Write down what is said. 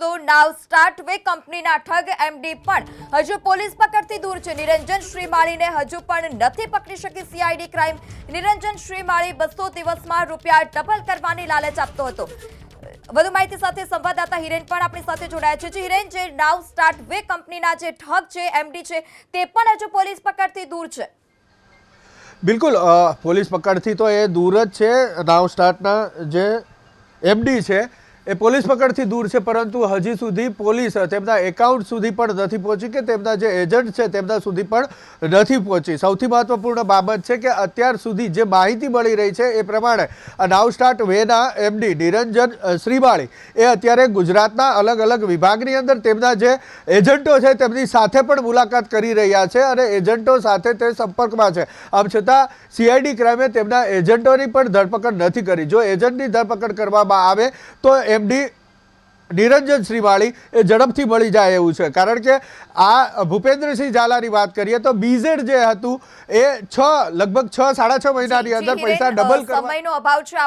તો નાવ start way કંપનીના ઠગ MD પણ હજુ પોલીસ પકડથી દૂર છે. નિરંજન શ્રીમાળીને હજુ પણ નથી પકડી શકી સીઆઈડી ક્રાઇમ. નિરંજન શ્રીમાળી 200 દિવસમાં રૂપિયા ડબલ કરવાની લાલચ આપતો હતો. વધુ માહિતી સાથે સંવાદદાતા હિરેન પણ આપણી સાથે જોડાયા છે. હિરેન, જે નાવ સ્ટાર્ટ વે કંપનીના જે ઠગ છે એમડી છે તે પણ હજુ પોલીસ પકડથી દૂર છે. બિલકુલ, પોલીસ પકડથી તો એ દૂર જ છે. નાવ સ્ટાર્ટના જે એમડી છે એ પોલીસ પકડથી દૂર છે, પરંતુ હજી સુધી પોલીસ તેમના એકાઉન્ટ સુધી પણ નથી પહોંચી કે તેમના જે એજન્ટ છે તેમના સુધી પણ નથી પહોંચી. સૌથી મહત્વપૂર્ણ બાબત છે કે અત્યાર સુધી જે માહિતી મળી રહી છે એ પ્રમાણે આ નાવ સ્ટાર્ટ વેના એમડી નિરંજન શ્રીમાળી એ અત્યારે ગુજરાતના અલગ અલગ વિભાગની અંદર તેમના જે એજન્ટો છે તેમની સાથે પણ મુલાકાત કરી રહ્યા છે અને એજન્ટો સાથે તે સંપર્કમાં છે. આમ છતાં સીઆઈડી ક્રાઇમે તેમના એજન્ટોની પણ ધરપકડ નથી કરી. જો એજન્ટની ધરપકડ કરવામાં આવે તો એમડી નિરંજન શ્રીમાળી એ ઝડપથી મળી જાય એવું છે. કારણ કે આ ભૂપેન્દ્રસિંહ ઝાલાની વાત કરીએ તો બીઝેડ જે હતું એ લગભગ 6-6.5 મહિનાની અંદર પૈસા ડબલ કરવા સમયનો અભાવ છે.